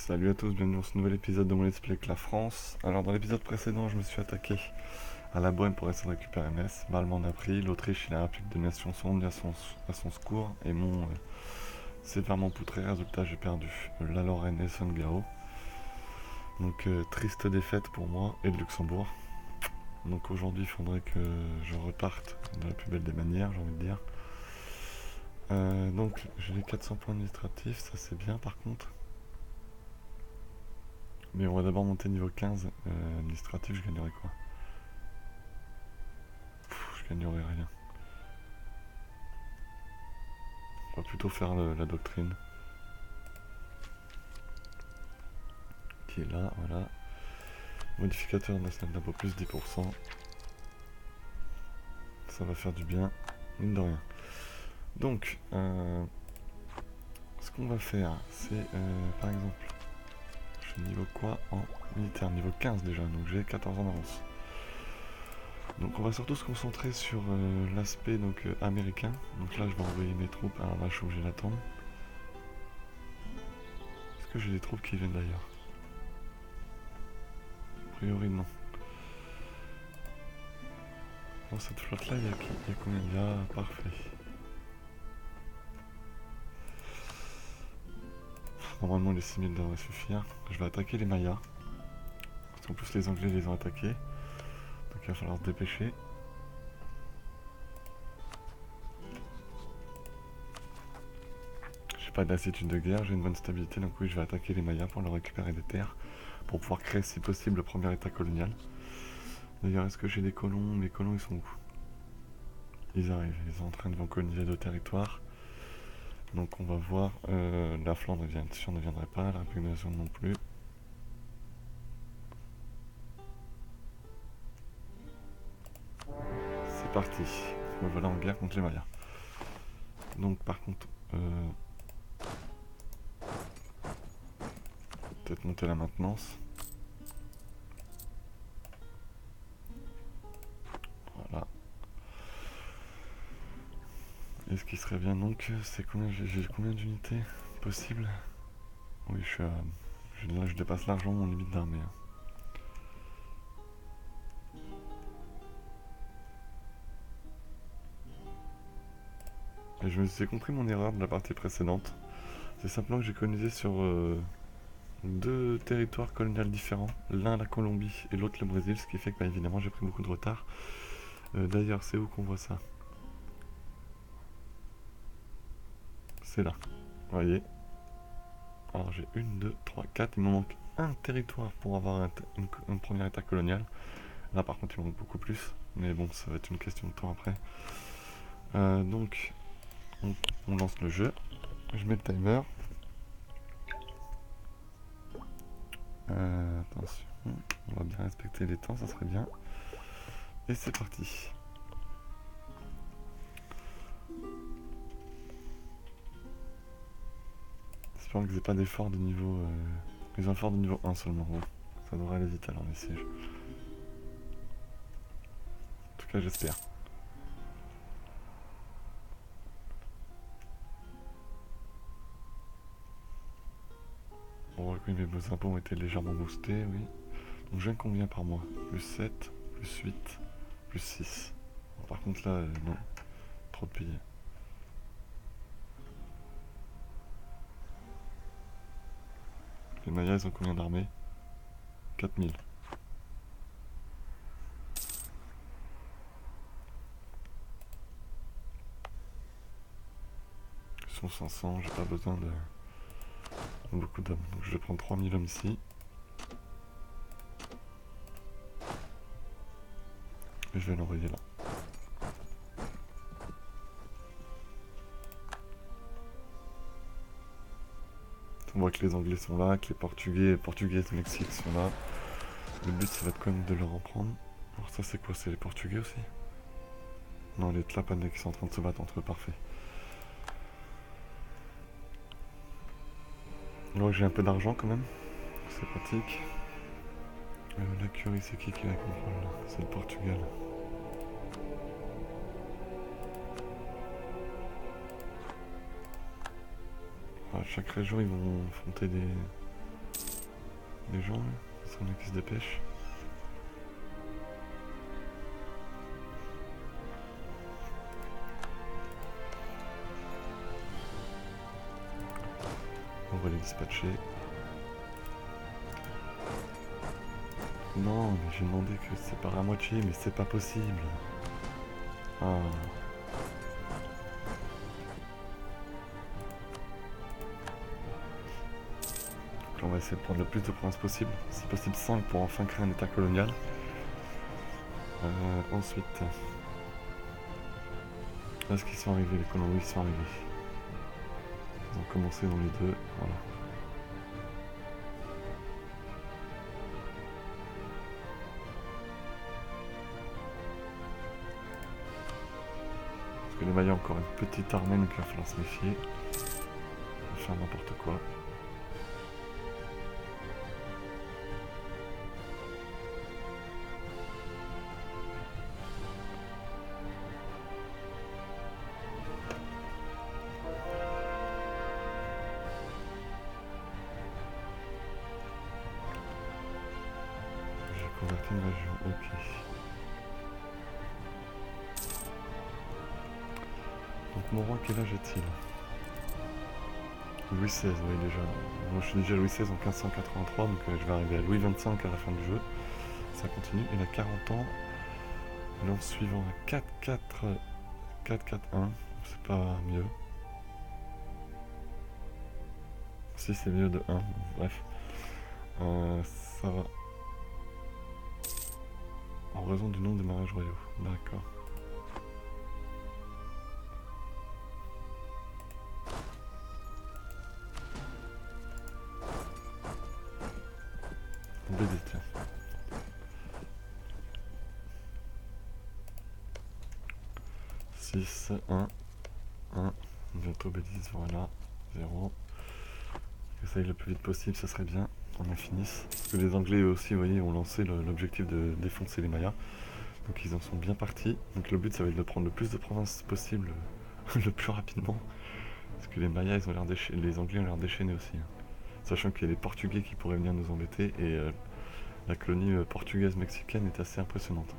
Salut à tous, bienvenue dans ce nouvel épisode de mon Let's Play avec la France. Alors dans l'épisode précédent, je me suis attaqué à la Bohème pour essayer de récupérer Metz. Bâle m'en a pris, l'Autriche et la République de Nation sont venus à son secours et m'ont sévèrement poutré. Résultat, j'ai perdu la Lorraine et Saint-Gao. Donc triste défaite pour moi et le Luxembourg. Donc aujourd'hui, il faudrait que je reparte de la plus belle des manières, j'ai envie de dire. Donc j'ai les 400 points administratifs, ça c'est bien par contre. Mais on va d'abord monter niveau 15 administratif, je gagnerai quoi? Je gagnerai rien. On va plutôt faire la doctrine. Qui est là, voilà. Modificateur national d'impôt plus 10%. Ça va faire du bien, mine de rien. Donc, ce qu'on va faire, c'est par exemple, je suis niveau quoi en militaire? Niveau 15 déjà, donc j'ai 14 ans d'avance. Donc on va surtout se concentrer sur l'aspect américain. Donc là je vais envoyer mes troupes. Alors là je suis obligé d'attendre. Est-ce que j'ai des troupes qui viennent d'ailleurs? A priori non. Dans cette flotte là il y a combien de gars? Parfait. Normalement les 6000 devraient suffire. Je vais attaquer les Mayas. Parce qu'en plus les Anglais les ont attaqués. Donc il va falloir se dépêcher. J'ai pas de lassitude de guerre, j'ai une bonne stabilité, donc oui je vais attaquer les Mayas pour leur récupérer des terres. Pour pouvoir créer si possible le premier état colonial. D'ailleurs est-ce que j'ai des colons? Mes colons ils sont où? Ils arrivent, ils sont en train de coloniser deux territoires. Donc on va voir, la Flandre bien sûr ne viendrait pas, la République de Nation non plus. C'est parti, me voilà en guerre contre les Mayas. Donc par contre, peut-être monter la maintenance. Voilà. Et ce qui serait bien donc, c'est combien j'ai combien d'unités possibles? Oui, je dépasse largement mon limite d'armée. Et j'ai compris mon erreur de la partie précédente. C'est simplement que j'ai colonisé sur deux territoires coloniaux différents. L'un la Colombie et l'autre le Brésil, ce qui fait que évidemment j'ai pris beaucoup de retard. D'ailleurs, c'est où qu'on voit ça? C'est là. Vous voyez? Alors j'ai 1, 2, 3, 4. Il me manque un territoire pour avoir un premier état colonial. Là par contre il me manque beaucoup plus. Mais bon, ça va être une question de temps après. Donc, on lance le jeu. Je mets le timer. Attention, on va bien respecter les temps, ça serait bien. Et c'est parti. J'espère qu'ils n'aient pas d'effort de niveau... Ils ont un effort de niveau 1 seulement. Bon, ça devrait aller vite alors les sièges. En tout cas j'espère. On voit que mes impôts ont été légèrement boostés, oui. Donc je gagne combien par mois? Plus 7, plus 8, plus 6. Bon, par contre là, non. Trop de pays. Les Mayas, ils ont combien d'armées? 4000. Ils sont 500, j'ai pas besoin de beaucoup d'hommes. Donc je vais prendre 3000 hommes ici. Et je vais l'envoyer là. On voit que les Anglais sont là, que les Portugais du Mexique sont là. Le but ça va être quand même de leur en prendre. Alors ça c'est quoi? C'est les Portugais aussi? Non, les Tlapanais qui sont en train de se battre entre eux, parfait. Alors j'ai un peu d'argent quand même, c'est pratique. La Curie c'est qui la contrôle là? C'est le Portugal. À chaque région ils vont affronter des les gens, là, ce sont les qui se dépêchent. On va les dispatcher. Non, mais j'ai demandé que c'est par à moitié, mais c'est pas possible. Ah. Donc là, on va essayer de prendre le plus de provinces possible. Si possible 5 pour enfin créer un état colonial. Ensuite... Est-ce qu'ils sont arrivés, les colons? Oui, ils sont arrivés. Ils ont commencé dans les deux, voilà. Parce que les Mayas ont encore une petite armée, donc il va falloir se méfier. On va faire n'importe quoi. J'ai converti une région, ok. Donc mon roi, quel âge a-t-il? Louis XVI, oui déjà. Moi je suis déjà Louis XVI en 1583, donc je vais arriver à Louis XXV à la fin du jeu. Ça continue, il a 40 ans. L'an suivant à 4-4... 4-4-1, c'est pas mieux. Si c'est mieux de 1, bref. Ça va. En raison du nombre de mariages royaux, d'accord. BD, tiens. Six, 1, bientôt B10, voilà, 0. Essaye le plus vite possible, ça serait bien, on en finisse. Parce que les Anglais eux aussi, vous voyez, ont lancé l'objectif de défoncer les Mayas. Donc ils en sont bien partis. Donc le but, ça va être de prendre le plus de provinces possible le plus rapidement. Parce que les Mayas, ils ont l'air déchaînés, les Anglais ont l'air déchaînés aussi. Hein. Sachant qu'il y a les Portugais qui pourraient venir nous embêter et la colonie portugaise-mexicaine est assez impressionnante.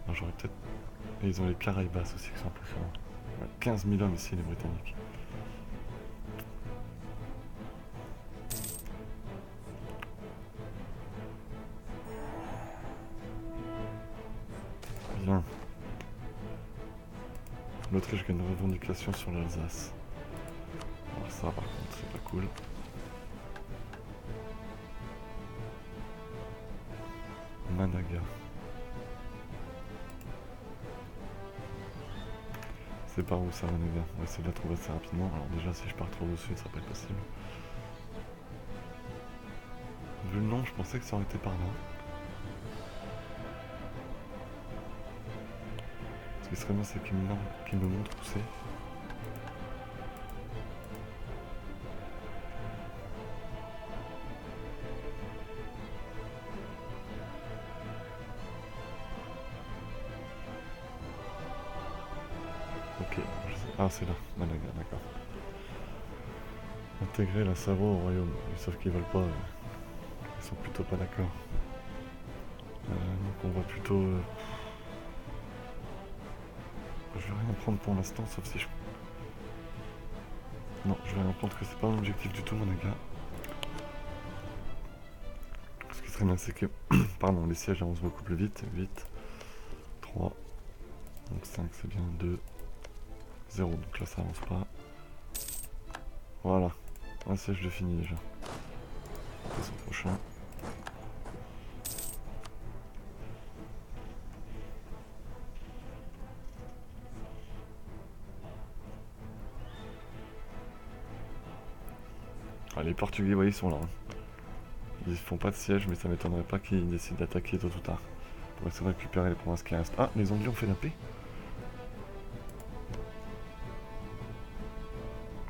Alors j'aurais peut-être... Et ils ont les Caraïbas aussi qui sont impressionnants. Ouais, 15 000 hommes ici, les Britanniques. Bien. L'Autriche gagne une revendication sur l'Alsace. Alors ça, par contre, c'est pas cool. Managa. C'est par où ça, Managa? On va essayer de la trouver assez rapidement. Alors déjà, si je pars trop au sud, ça va pas être possible. Vu le nom, je pensais que ça aurait été par là. Ce qui serait bien, c'est qu'il me montre où c'est. Ok, ah c'est là, Managa, d'accord. Intégrer la Savoie au royaume, sauf qu'ils veulent pas, ils sont plutôt pas d'accord. Donc on va plutôt... je vais rien prendre pour l'instant, sauf si je... Non, je vais rien prendre, que c'est pas mon objectif du tout, Managa. Ce qui serait bien, c'est que... Pardon, les sièges avancent beaucoup plus vite. 8, 3, donc 5 c'est bien, 2, 0, donc là ça avance pas. Voilà, un siège de fini déjà. C'est son prochain. Ah, les Portugais, vous voyez, ils sont là. Hein. Ils font pas de siège, mais ça m'étonnerait pas qu'ils décident d'attaquer tôt ou tard. Pour essayer de récupérer les provinces qui restent. Ah, les Anglais ont fait la paix.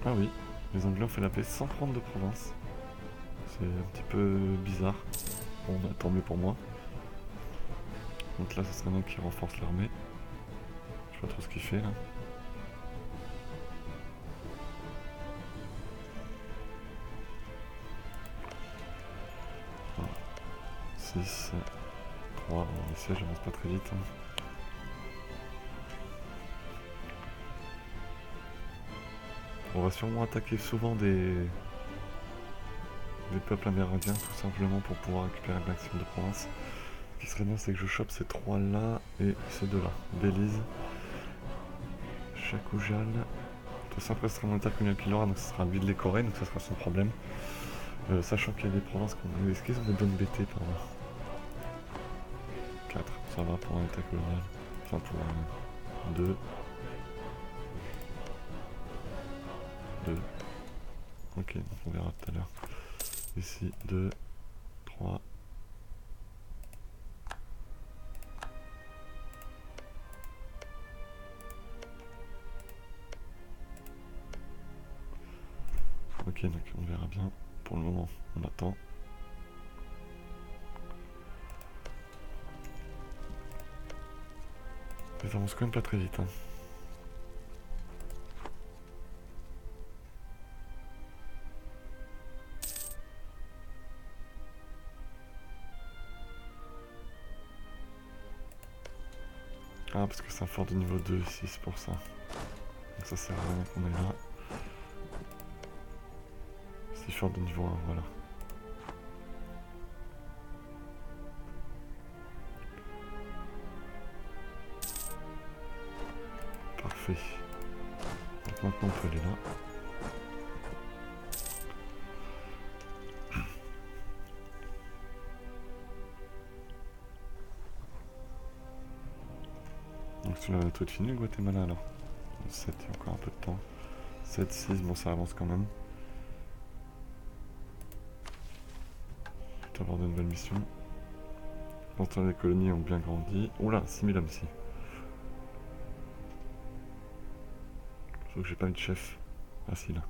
Ah oui, les Anglais ont fait la paix sans prendre de province. C'est un petit peu bizarre. Bon, bah, tant mieux pour moi. Donc là, ce serait bien qu'ils renforcent l'armée. Je sais pas trop ce qu'il fait là. 6, 3, ici j'avance pas très vite. Hein. On va sûrement attaquer souvent des peuples amérindiens tout simplement pour pouvoir récupérer le maximum de provinces. Ce qui serait bien c'est que je chope ces 3 là et ces 2 là. Belize, Chakoujal. De toute façon après ce sera mon état colonial qu'il aura donc ce sera lui de les Corées donc ça sera son problème. Sachant qu'il y a des provinces qu'on... Est-ce qu'ils ont des bonnes BT par là 4, ça va pour un état colonial. Enfin pour un 2. 2. Ok, donc on verra tout à l'heure. Ici 2, 3. Ok, donc on verra bien. Pour le moment, on attend. Mais ça avance quand même pas très vite. Hein. Ah, parce que c'est un fort de niveau 2 ici, c'est pour ça. Donc ça sert à rien qu'on est là. C'est fort de niveau 1, voilà. Parfait. Donc maintenant on peut aller là. Donc tu l'as tout fini le Guatemala alors. 7, il y a encore un peu de temps. 7, 6, bon ça avance quand même. Tu vas avoir de nouvelles missions. Pourtant les colonies ont bien grandi. Oula, 6000 hommes ici. Sauf que j'ai pas eu de chef. Ah si là.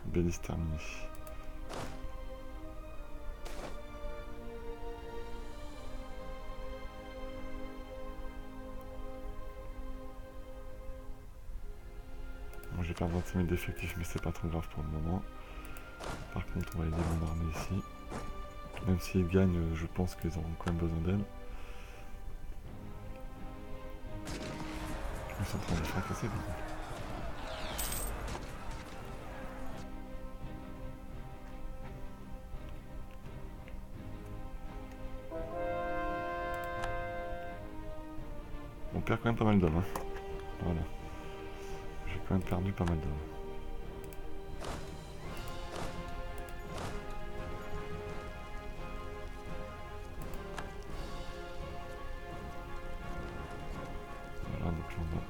Belize terminé. Bon, j'ai perdu 25 000 d'effectifs, mais c'est pas trop grave pour le moment. Par contre, on va aider mon armée ici. Même s'ils gagnent, je pense qu'ils auront quand même besoin d'aide. Ils sont en train de fracasser. On perd quand même pas mal d'hommes. Hein. Voilà. J'ai quand même perdu pas mal d'hommes. Voilà, donc là on va...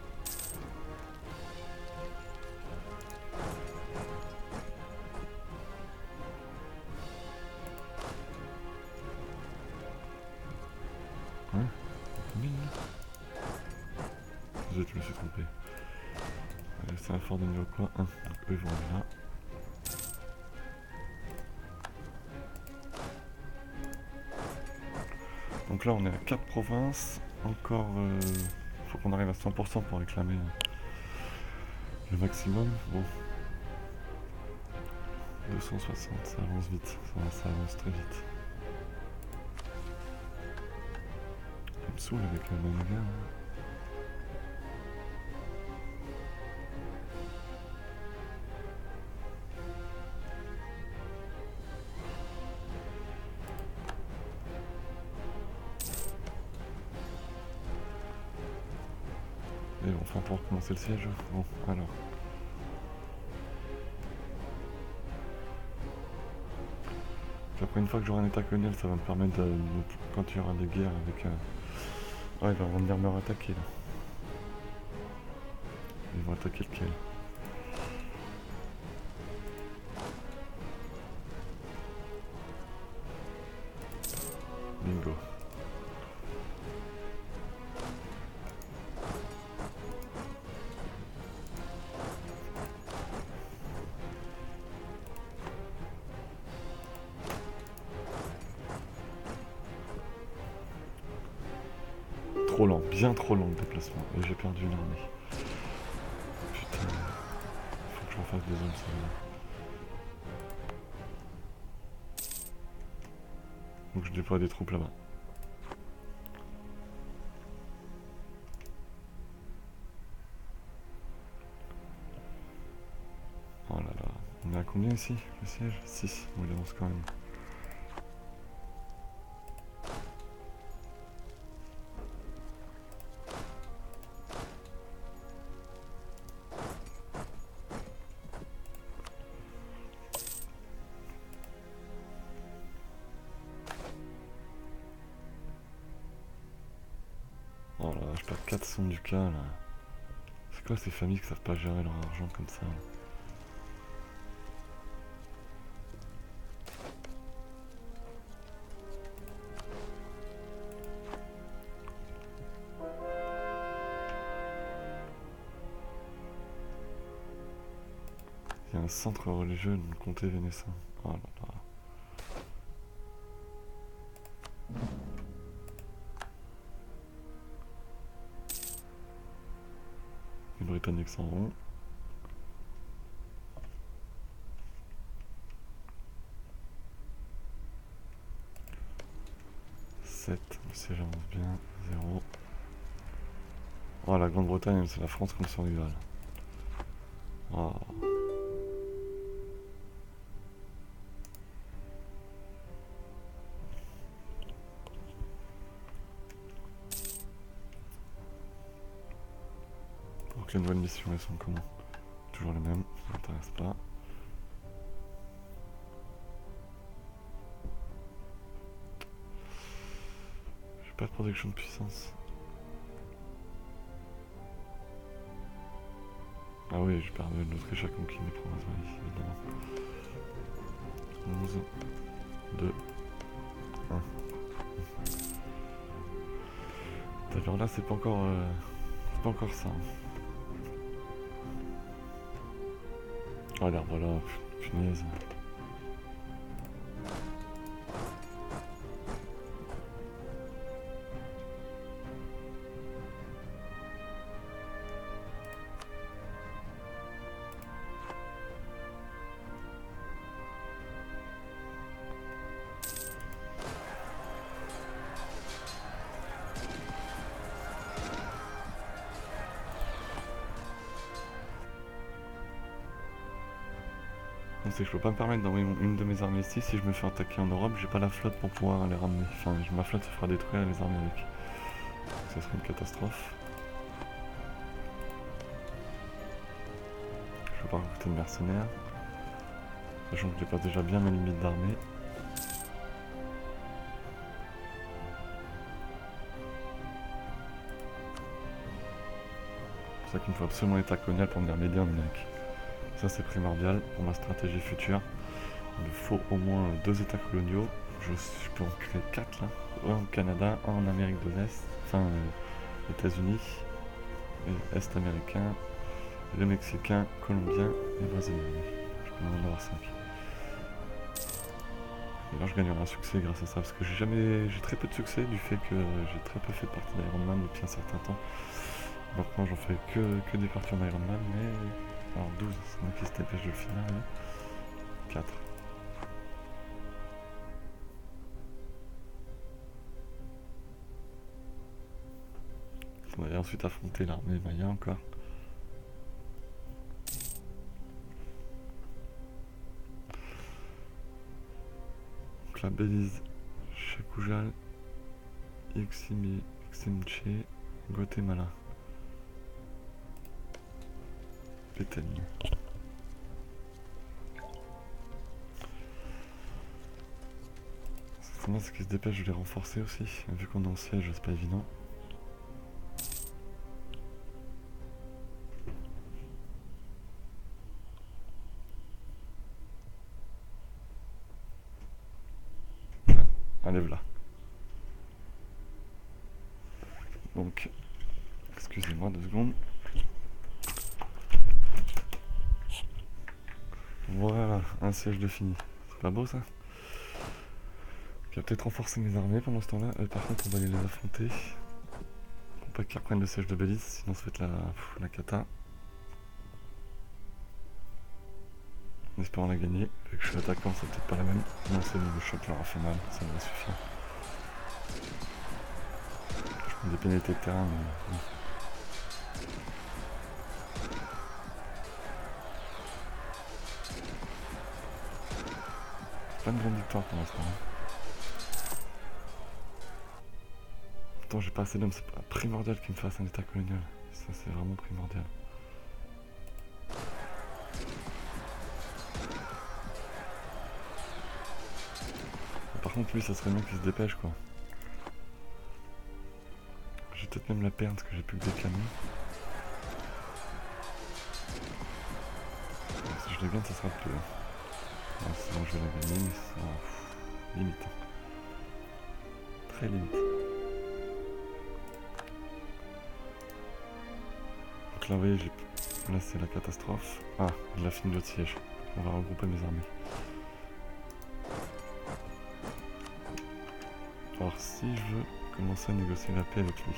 Ouais, combien là? Je me suis trompé. C'est un fort de niveau quoi 1. Donc eux ils vont aller là. Donc là on est à 4 provinces. Encore... faut qu'on arrive à 100% pour réclamer le maximum. Bon. 260, ça avance vite. Ça avance très vite. Ça me saoule avec la manivelle. Et enfin pour commencer le siège. Bon, alors. Après une fois que j'aurai un état colonial, ça va me permettre de... Quand il y aura des guerres avec... Ouais, ils vont venir me rattaquer là. Ils vont attaquer lequel? Bingo. trop lent, bien trop lent le déplacement. Et j'ai perdu une armée. Putain, faut que je refasse des zones, ça va. Donc je déploie des troupes là-bas. Oh là là. On est à combien ici, le siège? 6. On avance quand même. Oh là là, je perds 400 du cas là. C'est quoi ces familles qui savent pas gérer leur argent comme ça là? Il y a un centre religieux dans le comté vénécin. Oh là là. Les Britanniques s'en vont. Le siège avance bien. 0. Oh, la Grande-Bretagne, c'est la France contre son rival. Oh. Donc les nouvelles missions, elles sont comment? Toujours les mêmes, ça m'intéresse pas. J'ai pas de production de puissance. Ah oui, je perds l'Autriche a conquis mes provinces, oui, évidemment. 11, 2, 1. Alors là, c'est pas encore ça. Oh l'arbre là, punaise. C'est que je peux pas me permettre d'envoyer une de mes armées ici. Si je me fais attaquer en Europe, j'ai pas la flotte pour pouvoir les ramener. Enfin, ma flotte se fera détruire et les armées avec. Donc ça serait une catastrophe. Je peux pas recruter de mercenaires. Sachant que je dépasse déjà bien mes limites d'armée. C'est pour ça qu'il me faut absolument l'état colonial pour venir m'aider en Amérique. Ça c'est primordial pour ma stratégie future. Il me faut au moins 2 états coloniaux. Je peux en créer 4 là. Un au Canada, un en Amérique de l'Est, enfin États-Unis, Est américain, le Mexicain, Colombien et Brésilien. Je peux en avoir 5. Et là je gagnerai un succès grâce à ça parce que j'ai très peu de succès du fait que j'ai très peu fait de partie d'Iron Man depuis un certain temps. Maintenant j'en fais que des parties en Iron Man, mais alors 12, c'est moi qui se dépêche de le finir, là. 4. On va ensuite affronter l'armée Maya encore. Donc la Belize, Chakoujal, Ximche, Guatemala. Pétaigne. C'est bien ce qui se dépêche de les renforcer aussi, vu qu'on est en siège, c'est pas évident. Allez, voilà. Donc, excusez-moi 2 secondes. Voilà, un siège de fini. C'est pas beau ça? Je vais peut-être renforcer mes armées pendant ce temps-là. Par contre, on va aller les affronter. pas qu'ils reprennent le siège de Belize, sinon ça va être la cata. En espérant la gagner, vu que je suis attaquant, c'est peut-être pas la même. Non, c'est le choc leur a fait mal, ça devrait suffire. Je prends des pénalités de terrain, mais... Pas une grande victoire pour l'instant. Attends, j'ai pas assez d'hommes, c'est pas primordial qu'il me fasse un état colonial. Ça, c'est vraiment primordial. Par contre, lui, ça serait bien qu'il se dépêche, quoi. Je vais peut-être même la perdre parce que j'ai plus que des canons. Alors, si je la gagne, ça sera plus. Sinon, je vais la gagner, mais c'est limite. Très limite. Donc là, vous voyez, là, c'est la catastrophe. Ah, il a fini l'autre siège. On va regrouper mes armées. Alors, si je veux commencer à négocier la paix avec lui.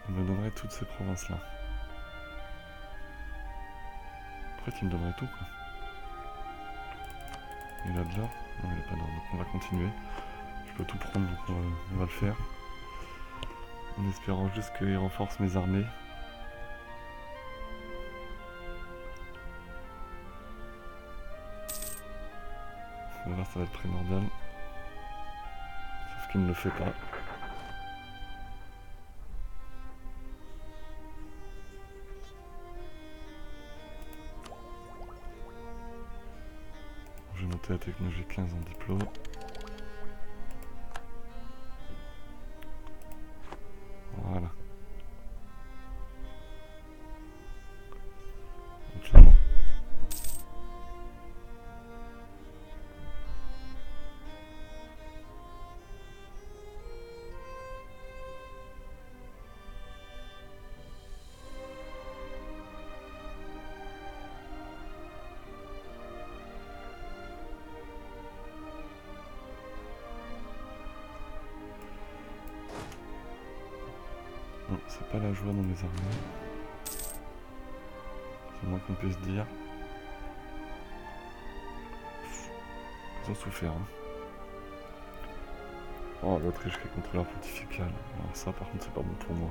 Il me donnerait toutes ces provinces-là. En fait, il me donnerait tout, quoi. Il a de l'or? Non, il a pas d'or, donc on va continuer. Je peux tout prendre, donc on va le faire. En espérant juste qu'il renforce mes armées. Là, ça va être primordial. Sauf qu'il ne le fait pas. Je vais monter la technologie 15 en diplôme. Voilà. Donc là, non, c'est pas la joie dans mes armées. C'est le moins qu'on puisse dire. Ils ont souffert. Hein. Oh, l'Autriche qui est contrôleur pontifical. Alors ça, par contre, c'est pas bon pour moi.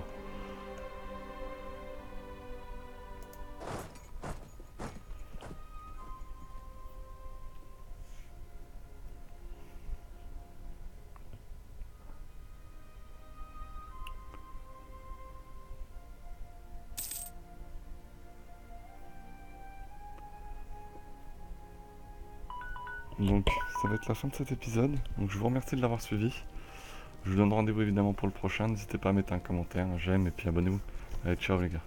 Donc ça va être la fin de cet épisode, donc je vous remercie de l'avoir suivi. Je vous donne rendez-vous évidemment pour le prochain, n'hésitez pas à mettre un commentaire, un j'aime et puis abonnez-vous. Allez, ciao les gars.